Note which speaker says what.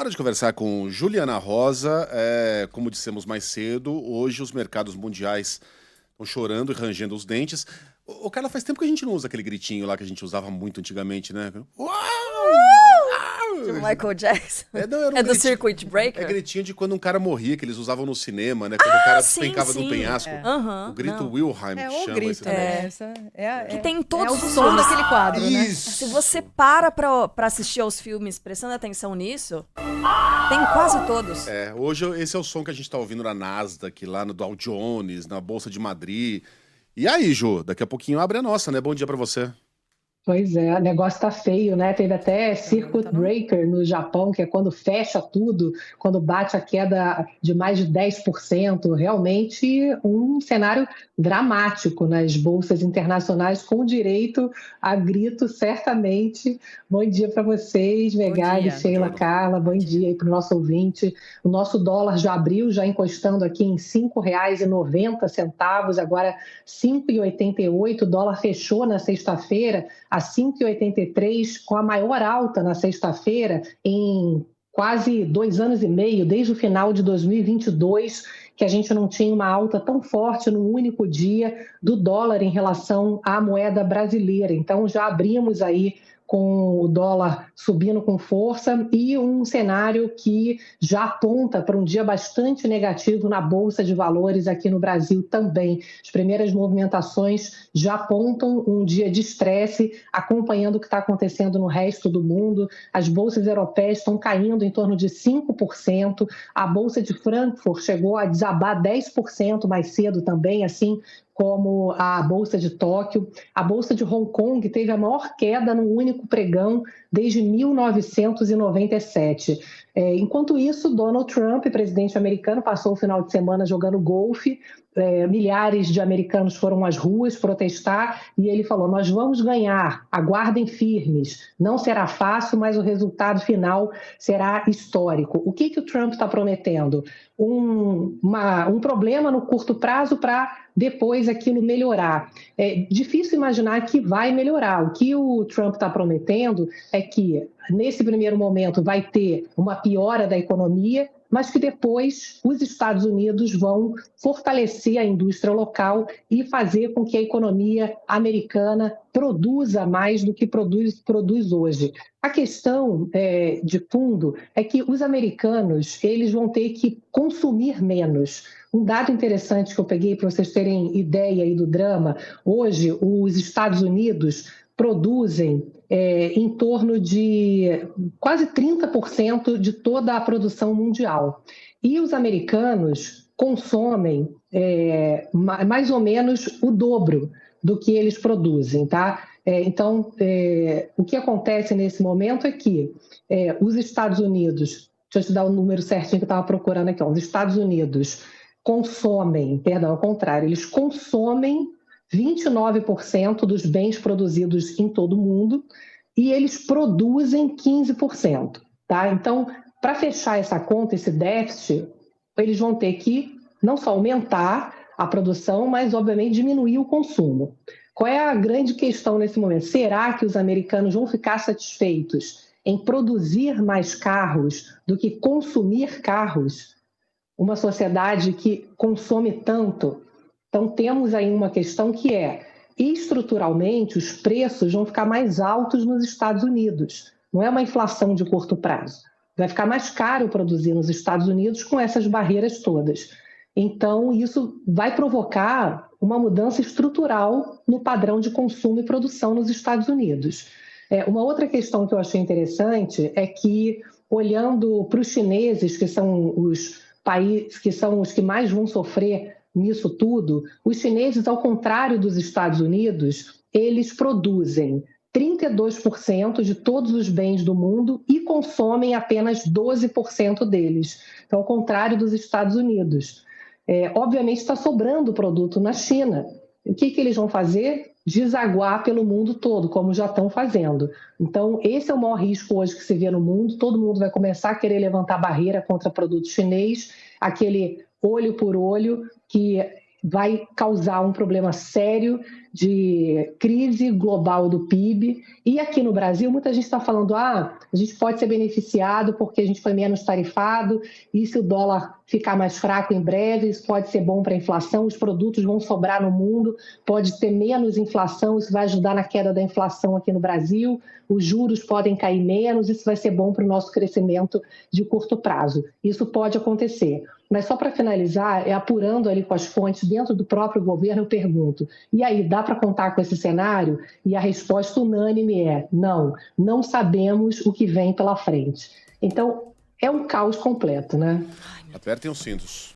Speaker 1: Hora de conversar com Juliana Rosa. Como dissemos mais cedo, hoje os mercados mundiais estão chorando e rangendo os dentes. Ô, Carla, faz tempo que a gente não usa aquele gritinho lá que a gente usava muito antigamente, né? Uau!
Speaker 2: Do Michael Jackson.
Speaker 1: Não, era um
Speaker 2: É do
Speaker 1: gritinho-
Speaker 2: Circuit Breaker?
Speaker 1: É gritinho de quando um cara morria, que eles usavam no cinema, né? Quando o cara
Speaker 2: sim,
Speaker 1: despencava do
Speaker 2: sim.
Speaker 1: penhasco.
Speaker 2: Aham,
Speaker 1: O grito
Speaker 2: não.
Speaker 1: Wilhelm,
Speaker 3: É
Speaker 1: que
Speaker 3: o
Speaker 1: chama
Speaker 3: grito,
Speaker 1: esse
Speaker 3: né?
Speaker 1: negócio.
Speaker 2: Que tem em todos
Speaker 3: é o
Speaker 2: os
Speaker 3: som
Speaker 2: filmes.
Speaker 3: daquele quadro, né?
Speaker 1: Isso!
Speaker 2: Se você para pra assistir aos filmes prestando atenção nisso, tem quase todos.
Speaker 1: Hoje esse é o som que a gente tá ouvindo na Nasdaq, lá no Dow Jones, na Bolsa de Madrid. E aí, Ju, daqui a pouquinho abre a nossa, né? Bom dia pra você.
Speaker 4: Pois é, o negócio tá feio, né? Teve até Circuit Breaker no Japão, que é quando fecha tudo, quando bate a queda de mais de 10%. Realmente um cenário dramático nas bolsas internacionais, com direito a grito, certamente. Bom dia para vocês, Megali,
Speaker 3: dia.
Speaker 4: Sheila,
Speaker 1: Bom dia.
Speaker 4: Carla, bom dia aí para o nosso ouvinte. O nosso dólar já abriu, já encostando aqui em R$ 5,90, agora R$ 5,88. O dólar fechou na sexta-feira a 5,83, com a maior alta na sexta-feira em quase 2 anos e meio, desde o final de 2022, que a gente não tinha uma alta tão forte num único dia do dólar em relação à moeda brasileira. Então já abrimos aí com o dólar subindo com força e um cenário que já aponta para um dia bastante negativo na Bolsa de Valores aqui no Brasil também. As primeiras movimentações já apontam um dia de estresse, acompanhando o que está acontecendo no resto do mundo. As bolsas europeias estão caindo em torno de 5%. A Bolsa de Frankfurt chegou a desabar 10% mais cedo também, assim como a Bolsa de Tóquio. A Bolsa de Hong Kong teve a maior queda num único pregão desde 1997. Enquanto isso, Donald Trump, presidente americano, passou o final de semana jogando golfe. Milhares de americanos foram às ruas protestar e ele falou: nós vamos ganhar, aguardem firmes, não será fácil, mas o resultado final será histórico. O que o Trump está prometendo? Um problema no curto prazo para depois aquilo melhorar. É difícil imaginar que vai melhorar. O que o Trump está prometendo é que, nesse primeiro momento, vai ter uma piora da economia, mas que depois os Estados Unidos vão fortalecer a indústria local e fazer com que a economia americana produza mais do que produz hoje. A questão de fundo é que os americanos eles vão ter que consumir menos. Um dado interessante que eu peguei para vocês terem ideia aí do drama: hoje os Estados Unidos produzem em torno de quase 30% de toda a produção mundial. E os americanos consomem mais ou menos o dobro do que eles produzem, tá? Então, o que acontece nesse momento é que os Estados Unidos, deixa eu te dar o número certinho que eu estava procurando aqui, os Estados Unidos eles consomem 29% dos bens produzidos em todo o mundo e eles produzem 15%. Tá? Então, para fechar essa conta, esse déficit, eles vão ter que não só aumentar a produção, mas, obviamente, diminuir o consumo. Qual é a grande questão nesse momento? Será que os americanos vão ficar satisfeitos em produzir mais carros do que consumir carros? Uma sociedade que consome tanto. Então, temos aí uma questão que estruturalmente, os preços vão ficar mais altos nos Estados Unidos. Não é uma inflação de curto prazo. Vai ficar mais caro produzir nos Estados Unidos com essas barreiras todas. Então, isso vai provocar uma mudança estrutural no padrão de consumo e produção nos Estados Unidos. Uma outra questão que eu achei interessante é que, olhando para os chineses, que são os países que são os que mais vão sofrer nisso tudo, os chineses, ao contrário dos Estados Unidos, eles produzem 32% de todos os bens do mundo e consomem apenas 12% deles. Então, ao contrário dos Estados Unidos. Obviamente, está sobrando produto na China. O que eles vão fazer? Desaguar pelo mundo todo, como já estão fazendo. Então, esse é o maior risco hoje que se vê no mundo. Todo mundo vai começar a querer levantar barreira contra produto chinês, aquele olho por olho que vai causar um problema sério de crise global do PIB. E aqui no Brasil, muita gente está falando, a gente pode ser beneficiado porque a gente foi menos tarifado, e se o dólar ficar mais fraco em breve, isso pode ser bom para a inflação, os produtos vão sobrar no mundo, pode ter menos inflação, isso vai ajudar na queda da inflação aqui no Brasil, os juros podem cair menos, isso vai ser bom para o nosso crescimento de curto prazo. Isso pode acontecer. Mas só para finalizar, apurando ali com as fontes dentro do próprio governo, eu pergunto, e aí, dá para contar com esse cenário? E a resposta unânime é não, não sabemos o que vem pela frente. Então, é um caos completo, né?
Speaker 1: Apertem os cintos.